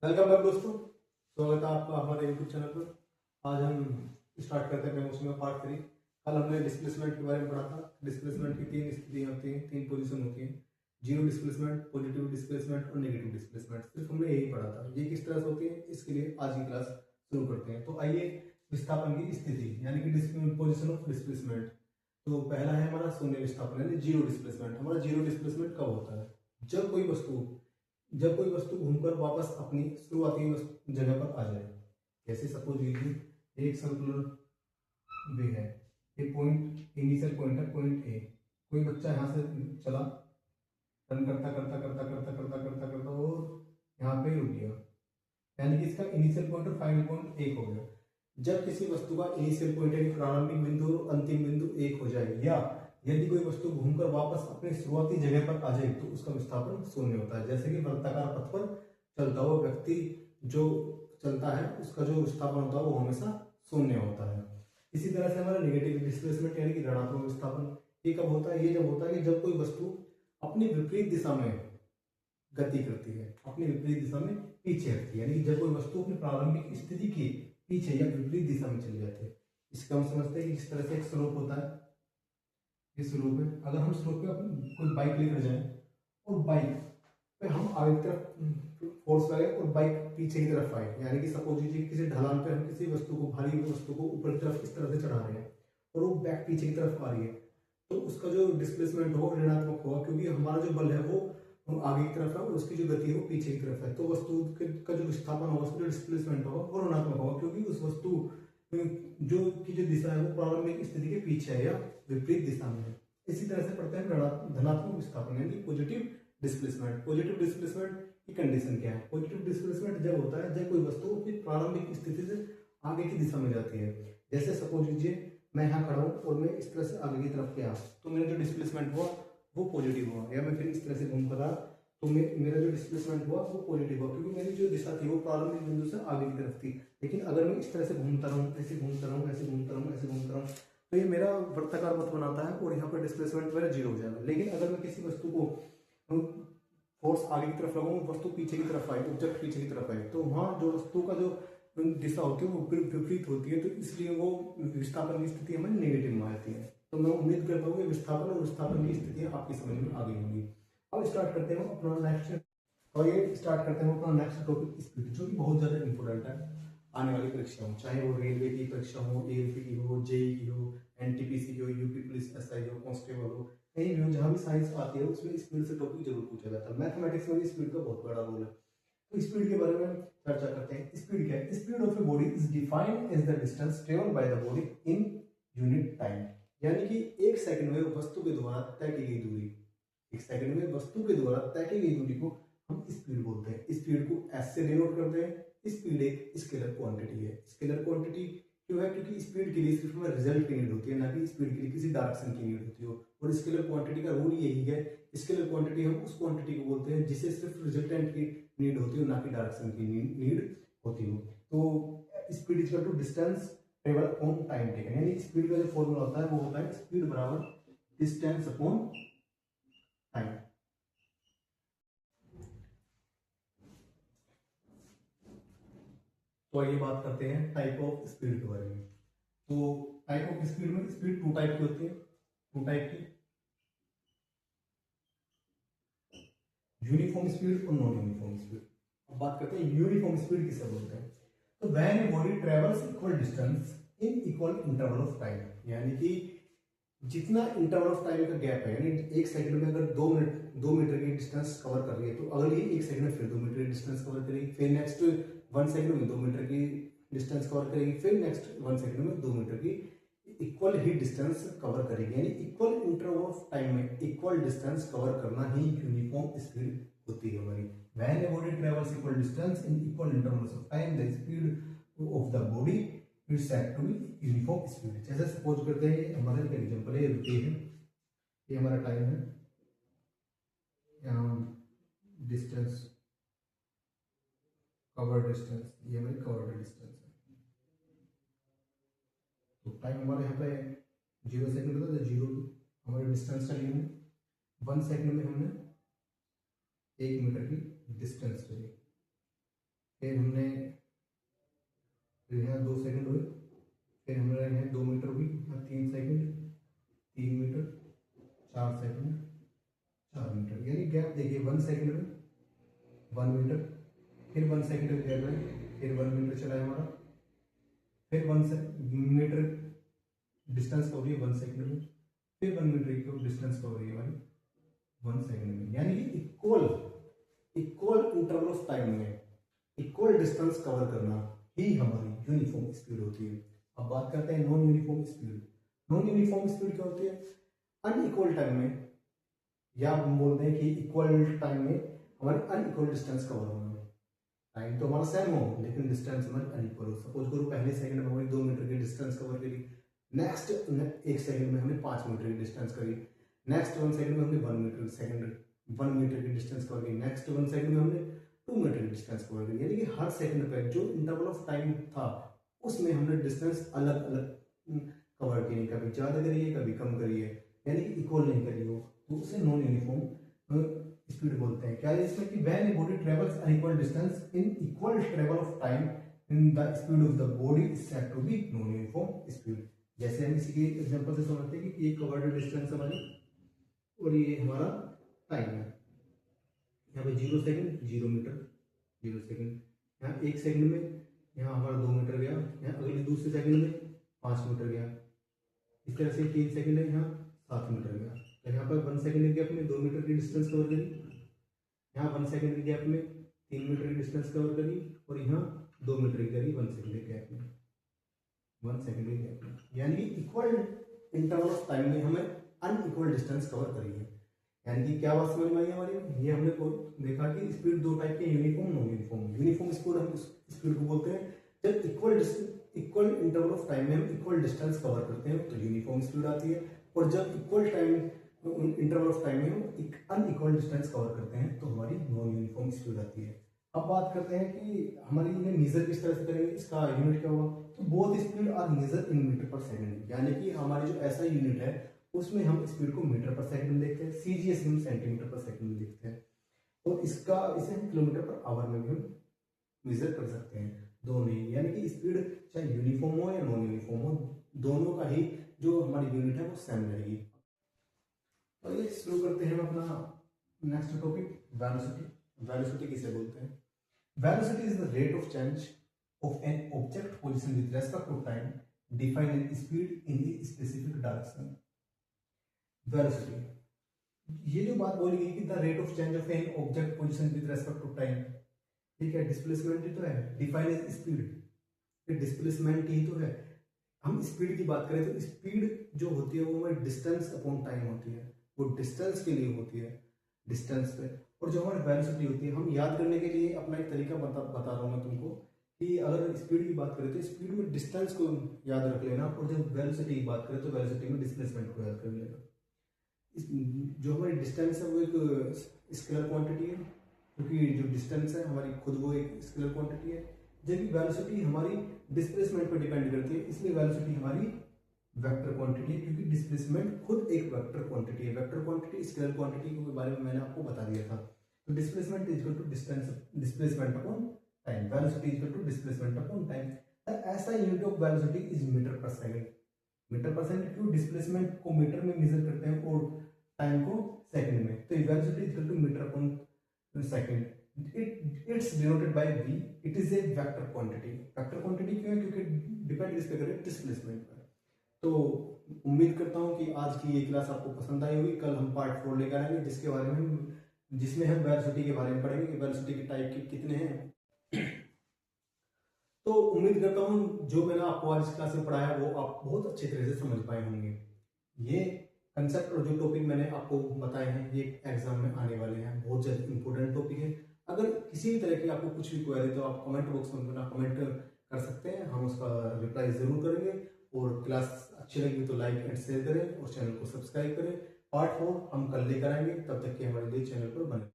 Welcome back दोस्तों। स्वागत है आपका हमारे यूट्यूब चैनल पर। आज हम स्टार्ट करते हैं डेमोशन का पार्ट 3। कल हमने डिस्प्लेसमेंट के बारे में पढ़ा था। डिस्प्लेसमेंट की तीन स्थितियाँ होती हैं, तीन पोजीशन होती हैं। जीरो डिस्प्लेसमेंट, पॉजिटिव डिस्प्लेसमेंट और नेगेटिव डिस्प्लेसमेंट। सिर्फ हमने यही पढ़ा था। ये किस तरह से होती है, इसके लिए आज की क्लास शुरू करते हैं। तो आइए, विस्थापन की स्थिति यानी कि पोजिशन ऑफ डिस्प्लेसमेंट। तो पहला है हमारा शून्य विस्थापन यानी जीरो डिस्प्लेसमेंट। हमारा जीरो डिस्प्लेसमेंट कब होता है? जब कोई वस्तु घूमकर वापस अपनी शुरुआती जगह पर आ जाए। जैसे सपोज लीजिए एक सर्कुलर वे है, ये पॉइंट इनिशियल पॉइंट है, पॉइंट ए। कोई बच्चा यहाँ से चला, रन करता करता करता करता करता करता करता और यहाँ पे रुक गया, यानी कि इसका इनिशियल पॉइंट और फाइनल पॉइंट एक हो गया। जब किसी वस्तु का इनिशियल पॉइंट यानी प्रारंभिक बिंदु और अंतिम बिंदु एक हो जाए, या यदि कोई वस्तु घूमकर वापस अपनी शुरुआती जगह पर आ जाए, तो उसका विस्थापन शून्य होता है। जैसे कि वृत्ताकार पथ पर चलता हुआ व्यक्ति जो चलता है, उसका जो विस्थापन होता है वो हमेशा शून्य होता है। इसी तरह से हमारा नेगेटिव डिस्प्लेसमेंट यानी कि ऋणात्मक विस्थापन, ये कब होता है? ये जब होता है कि जब कोई वस्तु अपनी विपरीत दिशा में गति करती है, अपनी विपरीत दिशा में पीछे हटती है, यानी कि जब कोई वस्तु अपनी प्रारंभिक स्थिति के पीछे या विपरीत दिशा में चली जाती है। इसका हम समझते हैं कि इस तरह से एक स्लोप होता है, ये स्लोप है। अगर हम स्लोप पे कोई बाइक लेकर जाएं और बाइक पे हम आगे की तरफ फोर्स लगाए और बाइक पीछे की तरफ आए, यानी कि सपोज लीजिए किसी ढलान पे हम किसी वस्तु को, भारी वस्तु को ऊपर की तरफ इस तरह से चढ़ा रहे हैं और वो बैक पीछे की तरफ आ रही है, तो उसका जो डिस्प्लेसमेंट होगा ऋणात्मक होगा, क्योंकि हमारा जो बल है वो आगे की तरफ है और उसकी जो गति है वो पीछे की तरफ है। तो वस्तु का जो विस्थापन होगा, उसका जो डिस्प्लेसमेंट होगा वो ऋणात्मक होगा, क्योंकि उस वस्तु जो दिशा है वो प्रारंभिक स्थिति के पीछे है या विपरीत दिशा में है। इसी तरह से पढ़ते हैं धनात्मक विस्थापन यानी पॉजिटिव डिस्प्लेसमेंट। पॉजिटिव डिस्प्लेसमेंट की कंडीशन क्या है? पॉजिटिव डिस्प्लेसमेंट जब होता है जब कोई वस्तु अपनी प्रारंभिक स्थिति से आगे की दिशा में जाती है। जैसे सपोज लीजिए मैं यहाँ खड़ा हूँ और मैं इस तरह से आगे की तरफ गया, तो मेरा जो डिस्प्लेसमेंट हुआ वो पॉजिटिव हुआ। या मैं फिर इस तरह से घूम कर रहा, तो मेरा जो डिस्प्लेसमेंट हुआ वो पॉजिटिव हुआ, क्योंकि मेरी जो दिशा थी वो प्रारंभिक बिंदु से आगे की तरफ थी। लेकिन अगर मैं इस तरह से घूमता रहूँ, ऐसे घूमता रहूँ, ऐसे घूमता रहूँ, ऐसे घूमता रहूँ, तो ये मेरा वृत्ताकार पथ बनाता है और यहाँ पर डिस्प्लेसमेंट मेरा जीरो हो जाएगा। लेकिन अगर मैं किसी वस्तु को फोर्स आगे की तरफ लगाऊं, वस्तु पीछे की तरफ आए, ऑब्जेक्ट पीछे की तरफ आए, तो वहाँ जो वस्तु का जो दिशा होती है वो विपरीत होती है, तो इसलिए वो विस्थापन की स्थिति हमें नेगेटिव में आती है। तो मैं उम्मीद करता हूँ कि विस्थापन और विस्थापन की स्थितियाँ आपकी समझ में आ गई होंगी। अब स्टार्ट करते हैं अपना नेक्स्ट, और ये स्टार्ट करते हैं अपना नेक्स्ट टॉपिक स्पीड, जो कि बहुत ज़्यादा इंपॉर्टेंट है आने वाली परीक्षा हो, चाहे वो रेलवे की परीक्षा हो, एएलपी की हो, जेई की हो, एनटीपीसी की हो, यूपी पुलिस एसआई हो, कांस्टेबल हो, कहीं भी हो, जहाँ भी साइंस आती है उसमें स्पीड से टॉपिक जरूर पूछा जाता है। मैथमेटिक्स में भी स्पीड का बहुत बड़ा रोल है। तो स्पीड के बारे में चर्चा करते हैं। स्पीड क्या है? Speed of a body is defined as the distance travelled by the body in unit time, यानी कि एक सेकंड में वस्तु के द्वारा तय की गई दूरी, एक सेकंड में वस्तु के द्वारा तय की गई दूरी को हम स्पीड बोलते हैं। स्पीड को एस से डिनोट करते हैं। स्पीड एक स्केलर क्वांटिटी है। स्केलर क्वांटिटी क्यों है? क्योंकि स्पीड के लिए सिर्फ हमें रिजल्ट की नीड होती है, ना कि स्पीड के लिए किसी डायरेक्शन की नीड होती हो। और स्केलर क्वांटिटी का रूल यही है, स्केलर क्वांटिटी हम उस क्वांटिटी को बोलते हैं जिसे सिर्फ रिजल्टेंट की नीड होती हो, ना कि डायरेक्शन की नीड होती हो। तो speed is equal to distance travel upon time taken, यानी स्पीड का जो फॉर्मूला होता है वो होता है स्पीड बराबर डिस्टेंस अपॉन टाइम। तो आइए बात करते हैं टाइप ऑफ स्पीड के बारे में। तो टाइप ऑफ स्पीड में स्पीड टू टाइप की होती है, टू टाइप की, यूनिफॉर्म स्पीड और नॉन यूनिफॉर्म स्पीड। अब बात करते हैं यूनिफॉर्म स्पीड किसे बोलते हैं। तो when a body travels equal distance in equal interval of time, यानी कि जितना इंटरवल ऑफ टाइम का गैप है, यानी एक सेकंड में अगर 2 मीटर की डिस्टेंस कवर कर रही है, तो अगली एक सेकंड में फिर 2 मीटर की डिस्टेंस कवर करेगी, फिर नेक्स्ट 1 सेकंड में 2 मीटर की डिस्टेंस कवर करेगी, फिर नेक्स्ट 1 सेकंड में 2 मीटर की इक्वल ही डिस्टेंस कवर करेगी। यानी इक्वल इंटरवल ऑफ टाइम में इक्वल डिस्टेंस कवर करना ही यूनिफॉर्म स्पीड होती है हमारी। When a body travels equal distance in equal intervals of time, the speed of the body is said to be uniform speed. जैसे suppose करते हैं हमारा एक एग्जांपल है, रुके है, ये हमारा टाइम है, यहाँ डिस्टेंस कवर्ड डिस्टेंस, ये हमारी कवर्ड डिस्टेंस है। तो टाइम हमारे यहाँ पे 0 सेकंड था, तो 0 हमारे डिस्टेंस का लिए 1 सेकंड में हमने 1 मीटर की डिस्टेंस चली, फिर हमने यहाँ 2 सेकंड हुए, फिर हमारे यहाँ 2 मीटर हुई, यहाँ 3 सेकंड, 3 मीटर, 4 सेकंड, 4 मीटर, यानी गैप देखिए 1 सेकंड में 1 मीटर, फिर 1 सेकंड का गैप है, फिर 1 मीटर चला है हमारा, फिर 1 मीटर डिस्टेंस कवर है 1 सेकंड में, फिर 1 मीटर की डिस्टेंस कवर है हमारी 1 सेकंड में, यानी कि इक्वल इंटरवल ऑफ टाइम में इक्वल डिस्टेंस कवर करना ही हमारी यूनिफॉर्म स्पीड होती है। अब बात करते हैं non uniform speed. Non uniform speed क्या होती है? अनइक्वल टाइम में, या हम बोलते हैं कि इक्वल टाइम में हमारी अनइक्वल डिस्टेंस कवर होना। टाइम तो हमारा सेम हो लेकिन डिस्टेंस हमारी अनइक्वल हो। सपोज करो पहले सेकंड में हमारी 2 मीटर की डिस्टेंस कवर करी, नेक्स्ट 1 सेकंड में हमने 5 मीटर की डिस्टेंस करी, नेक्स्ट 1 सेकंड में हमने 1 मीटर की डिस्टेंस कवर की, नेक्स्ट 1 सेकंड में हमने 2 मीटर की डिस्टेंस कवर करी। यानी कि हर सेकंड पे जो इंटरवल ऑफ टाइम था उसमें हमने डिस्टेंस अलग अलग कवर की, कभी ज़्यादा करिए कभी कम करिए, यानी कि इक्वल नहीं करी हो, तो उसे नॉन यूनिफॉर्म स्पीड बोलते हैं। क्या है इसमें कि when a body travels unequal distance in equal travel of time in the speed of the body is said to be non uniform speed. जैसे हम इसी के एग्जांपल से समझते हैं कि ये कवर्ड डिस्टेंस हमारी और ये हमारा टाइम है। यहाँ पे 0 सेकंड 0 मीटर 0 सेकंड, यहाँ 1 सेकंड में यहाँ हमारा 2 मीटर गया, यहाँ अगले दूसरे सेकंड में 5 मीटर गया, इस तरह से 3 सेकंड है यहाँ 7 मीटर गया। तो यहाँ पर 1 सेकंड के गैप में 2 मीटर की डिस्टेंस कवर करी, यहाँ 1 सेकंड के गैप में 3 मीटर की डिस्टेंस कवर करी, और यहाँ 2 मीटर की करी 1 सेकंड के गैप में, 1 सेकंड के गैप में, यानी कि इक्वल इंटरवल ऑफ टाइम में हमें अनइक्वल डिस्टेंस कवर करी है। यानी कि क्या बात समझ में आई हमारी? ये हमने को देखा कि स्पीड दो टाइप की, uniform non uniform. Uniform speed हम स्पीड को बोलते हैं जब इक्वल इंटरवल ऑफ टाइम में हम इक्वल डिस्टेंस कवर करते हैं तो यूनिफॉर्म स्पीड आती है, और जब equal time interval of time में हम अनइक्वल डिस्टेंस कवर करते हैं तो हमारी नॉन यूनिफॉर्म स्पीड आती है। अब बात करते हैं कि हमारी इन्हें मेजर किस तरह से करेंगे, इसका यूनिट क्या होगा? तो both speed are measure in metre per second, यानी कि हमारी जो ऐसा यूनिट है उसमें हम स्पीड को मीटर पर सेकंड में देखते हैं, सीजीएस हम सेंटीमीटर पर सेकंड में देखते हैं, और इसे हम किलोमीटर पर आवर में भी हम मेजर कर सकते हैं, दोनों ही। यानी कि स्पीड चाहे यूनिफॉर्म हो या नॉन यूनिफॉर्म हो, दोनों का ही जो हमारी यूनिट है वो सेम रहेगी। तो ये शुरू करते हैं हम अपना नेक्स्ट टॉपिक, वेलोसिटी। वेलोसिटी किसे बोलते हैं? Velocity is the rate of change of an object position with respect to time defined in speed in a specific direction. Velocity, ये जो बात बोली गई कि the rate of change of an object position with respect to time, ठीक है, displacement ही तो है, डिफाइन एज स्पीड, ये डिस्प्लेसमेंट ही तो है। हम स्पीड की बात करें तो स्पीड जो होती है वो हमारी डिस्टेंस अपॉन टाइम होती है, वो डिस्टेंस के लिए होती है, डिस्टेंस पे। और जो हमारी वेलोसिटी होती है, हम याद करने के लिए अपना एक तरीका बता रहा हूँ मैं तुमको कि अगर स्पीड की बात करें तो स्पीड में डिस्टेंस को याद रख लेना, और जब वेलोसिटी की बात करें तो वेलोसिटी में डिस्प्लेसमेंट को याद कर लेना। जो हमारी डिस्टेंस है वो एक स्केलर क्वांटिटी है, क्योंकि जो डिस्टेंस है हमारी खुद वो एक स्केलर क्वांटिटी है, जबकि वेलोसिटी हमारी डिस्प्लेसमेंट पर डिपेंड करती है, इसलिए वेलोसिटी हमारी वेक्टर क्वांटिटी है, क्योंकि डिस्प्लेसमेंट खुद एक वेक्टर क्वांटिटी है। वेक्टर क्वांटिटी स्केलर क्वांटिटी के बारे में मैंने आपको बता दिया था। तो displacement is equal to displacement upon time, velocity is equal to displacement upon time. ऐसा unit of velocity is metre per second. Metre per second क्यों? डिस्प्लेसमेंट को मीटर में मेजर करते हैं और टाइम को सेकंड में, तो velocity is equal to metre upon second. It's denoted by v. It is a vector quantity. Vector quantity क्यों है? क्योंकि डिपेंड किस पे करे? डिस्प्लेसमेंट पर। तो उम्मीद करता हूँ कि आज की ये क्लास आपको पसंद आई होगी। कल हम पार्ट 4 लेकर आएंगे जिसमें हम वेलोसिटी के बारे में पढ़ेंगे कि वेलोसिटी के टाइप के कितने हैं। तो उम्मीद करता हूँ जो मैंने आपको आज इस क्लास में पढ़ाया वो आप बहुत अच्छी तरह से समझ पाए होंगे। ये कंसेप्ट और जो टॉपिक मैंने आपको बताए हैं ये एग्जाम में आने वाले हैं, बहुत ज्यादा इंपॉर्टेंट टॉपिक है। अगर किसी भी तरह की आपको कुछ भी क्वेरी तो आप कमेंट बॉक्स में अपना कमेंट कर सकते हैं, हम उसका रिप्लाई जरूर करेंगे। और क्लास अच्छी लगी तो लाइक एंड शेयर करें और चैनल को सब्सक्राइब करें। पार्ट 4 हम कल लेकर आएंगे, तब तक के हमारे लिए चैनल पर बने।